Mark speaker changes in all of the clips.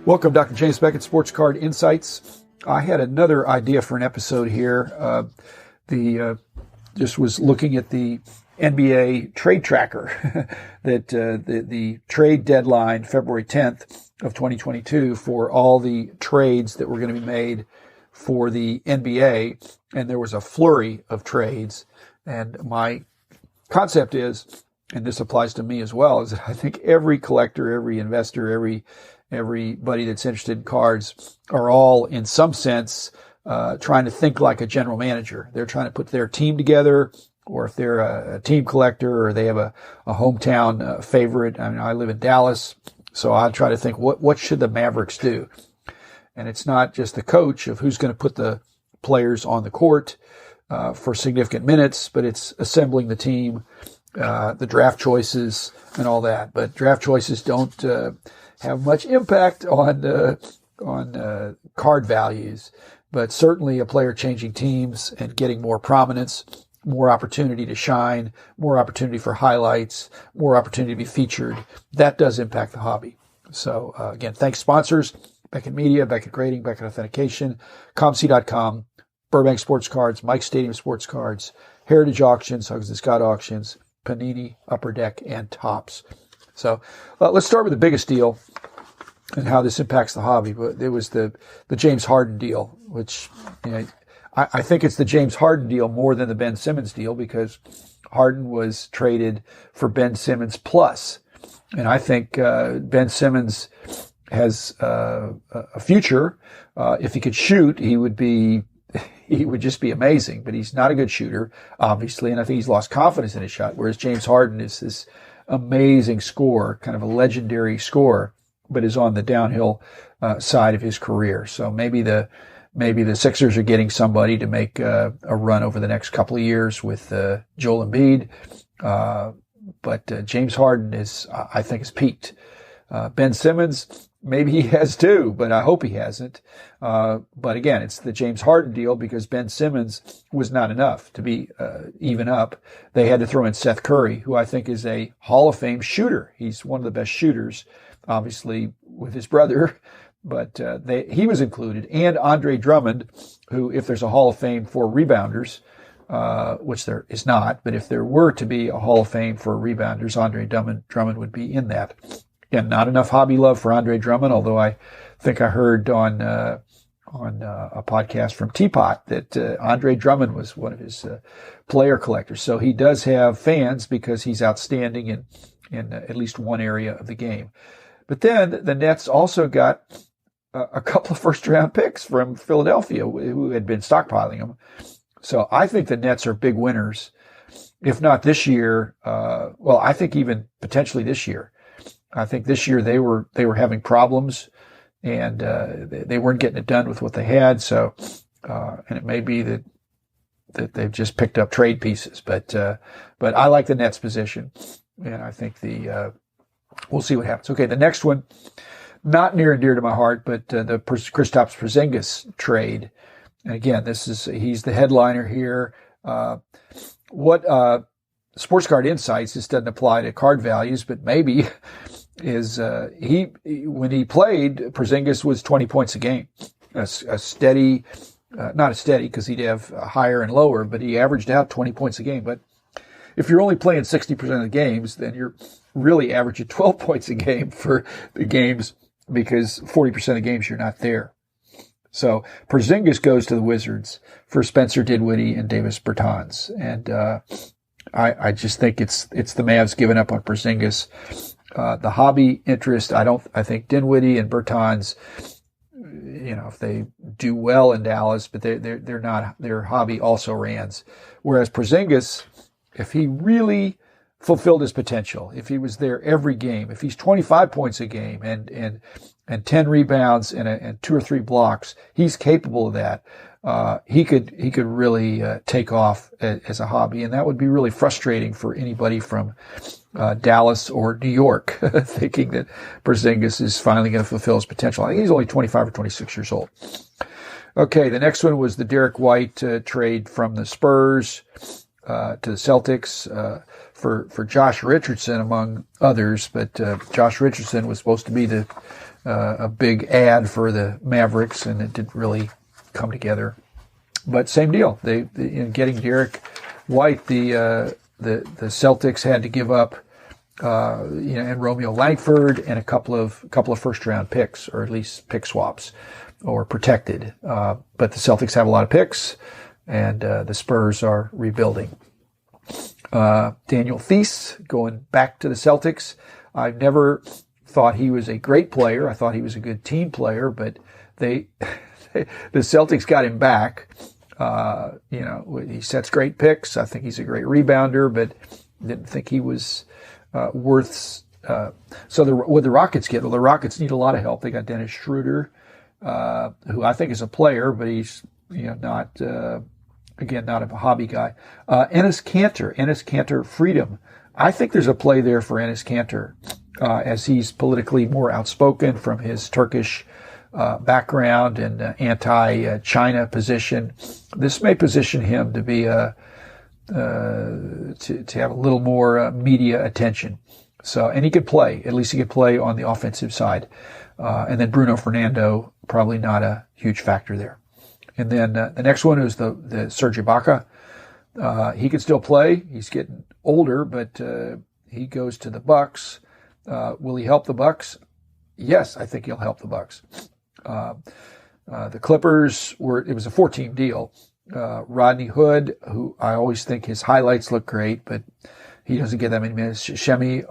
Speaker 1: Welcome, Dr. James Beckett, Sports Card Insights. I had another idea for an episode here. Just was looking at the NBA trade tracker that the trade deadline, February 10th of 2022, for all the trades that were going to be made for the NBA, and there was a flurry of trades. And my concept is, and this applies to me as well, is that I think every collector, every investor, everybody that's interested in cards are all, in some sense, trying to think like a general manager. They're trying to put their team together, or if they're a team collector or they have a hometown favorite. I mean, I live in Dallas, so I try to think, what should the Mavericks do? And it's not just the coach of who's going to put the players on the court for significant minutes, but it's assembling the team, the draft choices and all that. But draft choices don't have much impact on card values, but certainly a player changing teams and getting more prominence, more opportunity to shine, more opportunity for highlights, more opportunity to be featured. That does impact the hobby. So again, thanks sponsors, Beckett Media, Beckett Grading, Beckett Authentication, ComC.com, Burbank Sports Cards, Mike Stadium Sports Cards, Heritage Auctions, Hugs and Scott Auctions, Panini, Upper Deck, and Topps. So let's start with the biggest deal and how this impacts the hobby. But it was the James Harden deal, which, you know, I think it's the James Harden deal more than the Ben Simmons deal, because Harden was traded for Ben Simmons plus. And I think Ben Simmons has a future. If he could shoot, he would just be amazing. But he's not a good shooter, obviously, and I think he's lost confidence in his shot. Whereas James Harden is this amazing scorer, kind of a legendary scorer, but is on the downhill side of his career. So maybe the Sixers are getting somebody to make a run over the next couple of years with Joel Embiid. But James Harden I think has peaked. Ben Simmons, maybe he has too, but I hope he hasn't. But again, it's the James Harden deal, because Ben Simmons was not enough to be even up. They had to throw in Seth Curry, who I think is a Hall of Fame shooter. He's one of the best shooters, obviously with his brother, but he was included. And Andre Drummond, who, if there's a Hall of Fame for rebounders, which there is not, but if there were to be a Hall of Fame for rebounders, Andre Drummond would be in that. Again, not enough hobby love for Andre Drummond, although I think I heard on a podcast from Teapot that Andre Drummond was one of his player collectors. So he does have fans because he's outstanding in at least one area of the game. But then the Nets also got a couple of first-round picks from Philadelphia, who had been stockpiling them. So I think the Nets are big winners, if not this year. I think even potentially this year. I think this year they were having problems, and they weren't getting it done with what they had. So, and it may be that they've just picked up trade pieces, but I like the Nets position, and I think we'll see what happens. Okay, the next one, not near and dear to my heart, but the Kristaps Porzingis trade. And again, he's the headliner here. Sports Card Insights, this doesn't apply to card values, but maybe is when he played, Porzingis was 20 points a game, a steady, not a steady because he'd have higher and lower, but he averaged out 20 points a game. But if you're only playing 60% of the games, then you're really averaging 12 points a game for the games, because 40% of games you're not there. So Porzingis goes to the Wizards for Spencer Dinwiddie and Davis Bertans, and I just think it's the Mavs giving up on Porzingis. The hobby interest, I think Dinwiddie and Bertans, if they do well in Dallas, but they're not, their hobby also rans. Whereas Porzingis, if he really fulfilled his potential, if he was there every game, if he's 25 points a game and 10 rebounds and 2 or 3 blocks, he's capable of that. He could really take off as a hobby, and that would be really frustrating for anybody from Dallas or New York, thinking that Porzingis is finally going to fulfill his potential. I think he's only 25 or 26 years old. Okay, the next one was the Derek White trade from the Spurs to the Celtics for Josh Richardson, among others. But Josh Richardson was supposed to be the a big ad for the Mavericks, and it didn't really come together. But same deal. They in getting Derek White, the Celtics had to give up, and Romeo Langford and a couple of first round picks, or at least pick swaps, or protected. But the Celtics have a lot of picks, and the Spurs are rebuilding. Daniel Theis going back to the Celtics. I've never thought he was a great player. I thought he was a good team player, but the Celtics got him back. He sets great picks. I think he's a great rebounder, but didn't think he was worth. What the Rockets get? Well, the Rockets need a lot of help. They got Dennis Schroeder, who I think is a player, but he's not a hobby guy. Enes Kanter Freedom. I think there's a play there for Enes Kanter, as he's politically more outspoken from his Turkish background and anti-China position. This may position him to be to have a little more media attention. So, and he could play. At least he could play on the offensive side. And then Bruno Fernando, probably not a huge factor there. And then the next one is the Serge Ibaka. He can still play. He's getting older, but he goes to the Bucks. Will he help the Bucks? Yes, I think he'll help the Bucks. The Clippers it was a 4-team deal. Rodney Hood, who I always think his highlights look great, but he doesn't get that many minutes. Shemi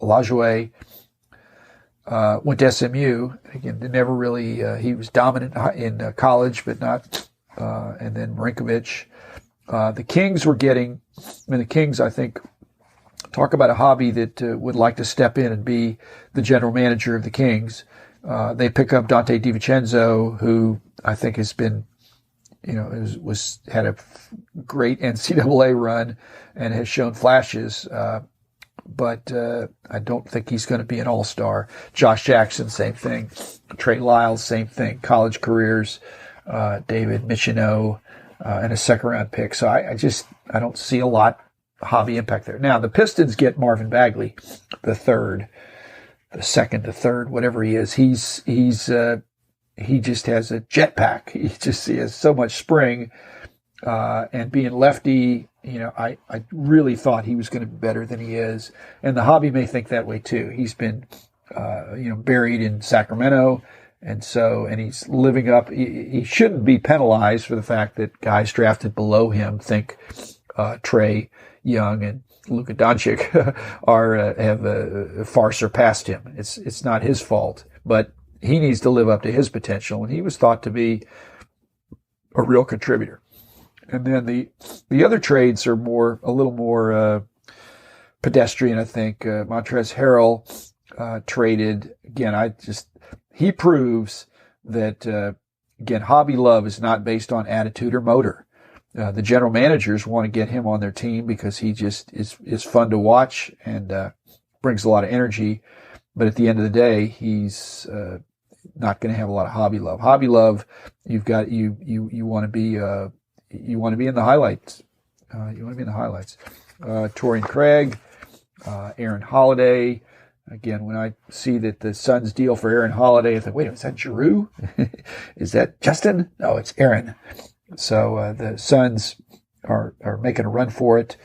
Speaker 1: Olajuwon went to SMU. Again, they never really, he was dominant in college, but not, and then Marinkovic. The Kings the Kings, I think, talk about a hobby that would like to step in and be the general manager of the Kings. They pick up Dante Divacenzo, who I think has been, had a great NCAA run and has shown flashes. But I don't think he's going to be an all-star. Josh Jackson, same thing. Trey Lyles, same thing. College careers, David Michino, and a second-round pick. So I don't see a lot hobby impact there. Now, the Pistons get Marvin Bagley, the second, the third, whatever he is. He just has a jetpack. He has so much spring, and being lefty, I really thought he was going to be better than he is. And the hobby may think that way too. He's been, buried in Sacramento. And he's living up. He shouldn't be penalized for the fact that guys drafted below him think, Trae Young and Luka Doncic have far surpassed him. It's not his fault, but he needs to live up to his potential. And he was thought to be a real contributor. And then the other trades are a little more pedestrian, I think. Montrezl Harrell traded again. He proves that again, hobby love is not based on attitude or motor. The general managers want to get him on their team because he just is fun to watch and brings a lot of energy. But at the end of the day, he's not going to have a lot of hobby love. Hobby love, you want to be in the highlights. You want to be in the highlights. Torian Craig, Aaron Holiday. Again, when I see that the Suns deal for Aaron Holiday, I think, wait, is that Giroux? Is that Justin? No, it's Aaron. So the Suns are making a run for it,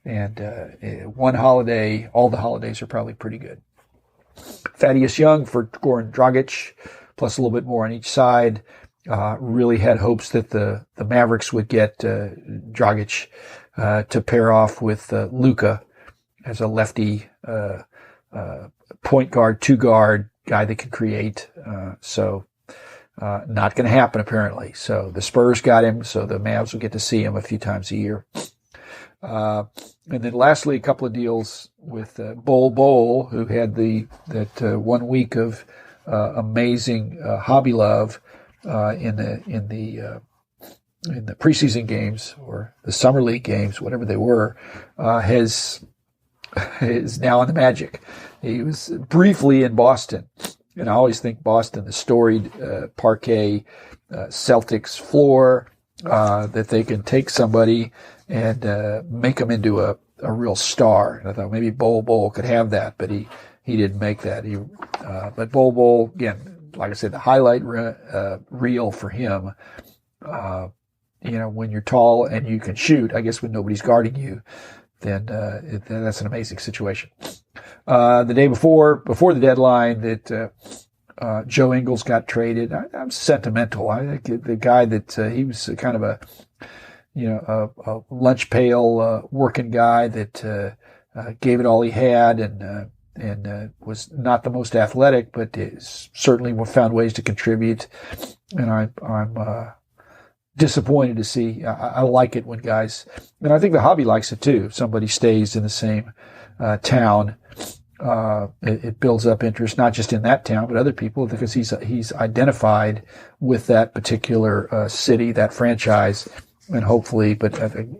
Speaker 1: and one holiday, all the holidays are probably pretty good. Thaddeus Young for Goran Dragic, plus a little bit more on each side. Really had hopes that the Mavericks would get Dragic to pair off with Luka as a lefty point guard, two guard guy that can create. Not going to happen apparently. So the Spurs got him, so the Mavs will get to see him a few times a year. And then lastly, a couple of deals with Bol, who had that 1 week of amazing hobby love in the preseason games or the summer league games, whatever they were, is now on the Magic. He was briefly in Boston. And I always think Boston, the storied parquet Celtics floor, that they can take somebody and make them into a real star. And I thought maybe Bol could have that, but he he didn't make that. But Bol, again, like I said, the highlight reel for him, when you're tall and you can shoot, I guess when nobody's guarding you, then that's an amazing situation. The day before the deadline, that Joe Ingles got traded. I'm sentimental. I think the guy that he was kind of a lunch pail working guy that gave it all he had, and was not the most athletic, but certainly found ways to contribute. And I'm disappointed to see. I like it when guys, and I think the hobby likes it too. If somebody stays in the same town. It builds up interest, not just in that town, but other people, because he's identified with that particular city, that franchise, and hopefully. But I think,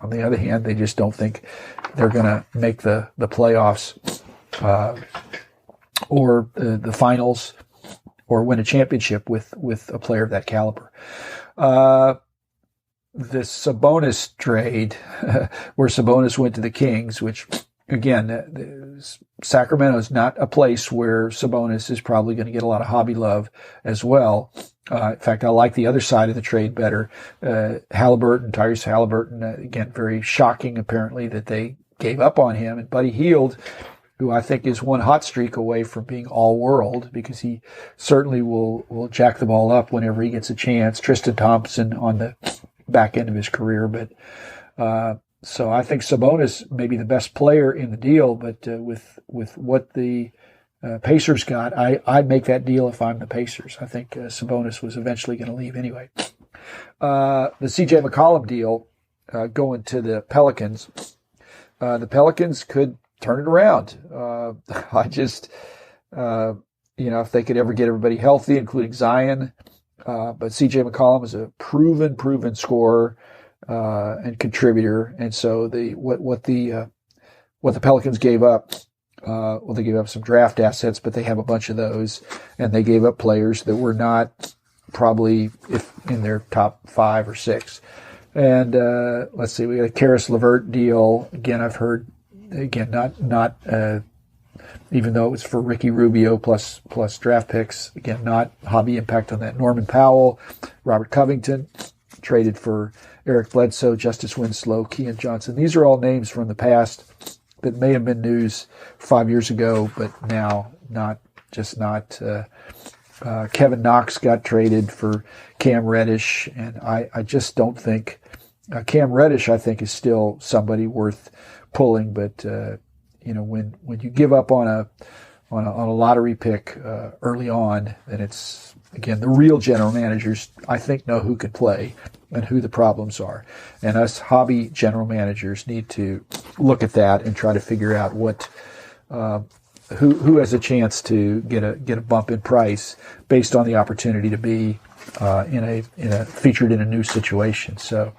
Speaker 1: on the other hand, they just don't think they're going to make the playoffs or the finals or win a championship with a player of that caliber. The Sabonis trade, where Sabonis went to the Kings, which, again, Sacramento is not a place where Sabonis is probably going to get a lot of hobby love as well. In fact, I like the other side of the trade better. Tyrese Halliburton, again, very shocking apparently that they gave up on him. And Buddy Hield, who I think is one hot streak away from being all world, because he certainly will jack the ball up whenever he gets a chance. Tristan Thompson on the back end of his career, but so I think Sabonis may be the best player in the deal, but with what the Pacers got, I'd make that deal if I'm the Pacers. I think Sabonis was eventually going to leave anyway. The CJ McCollum deal going to the Pelicans. The Pelicans could turn it around. I just, if they could ever get everybody healthy, including Zion. But CJ McCollum is a proven scorer. And contributor, and so what the Pelicans gave up, they gave up some draft assets, but they have a bunch of those, and they gave up players that were not probably in their top 5 or 6. And let's see, we got a Karis LeVert deal. Again, I've heard, not even though it was for Ricky Rubio plus draft picks, again, not hobby impact on that. Norman Powell, Robert Covington, traded for Eric Bledsoe, Justice Winslow, Keon Johnson. These are all names from the past that may have been news 5 years ago, but now not. Kevin Knox got traded for Cam Reddish, and I just don't think Cam Reddish, I think, is still somebody worth pulling. But when you give up on a lottery pick early on, then it's, again, the real general managers, I think, know who can play and who the problems are. And us hobby general managers need to look at that and try to figure out who has a chance to get a bump in price based on the opportunity to be featured in a new situation. So,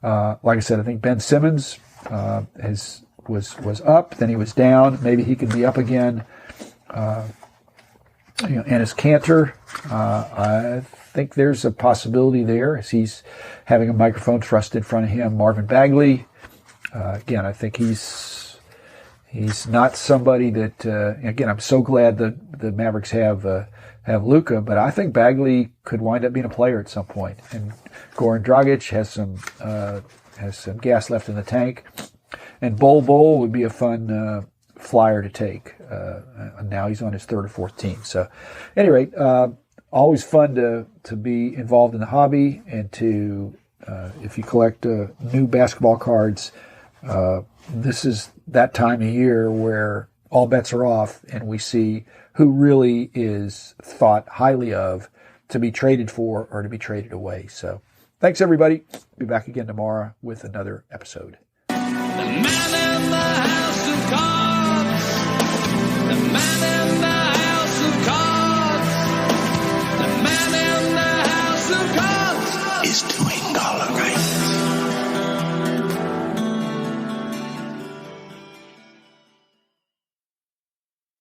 Speaker 1: like I said, I think Ben Simmons was up, then he was down. Maybe he can be up again. Enes Kanter, I think there's a possibility there as he's having a microphone thrust in front of him. Marvin Bagley, again, I think he's not somebody that, again, I'm so glad that the Mavericks have Luka, but I think Bagley could wind up being a player at some point. And Goran Dragic has some gas left in the tank. And Bol would be a fun flyer to take. Now he's on his 3rd or 4th team. So, at any rate, always fun to be involved in the hobby, and to if you collect new basketball cards, this is that time of year where all bets are off, and we see who really is thought highly of to be traded for or to be traded away. So, thanks everybody. Be back again tomorrow with another episode.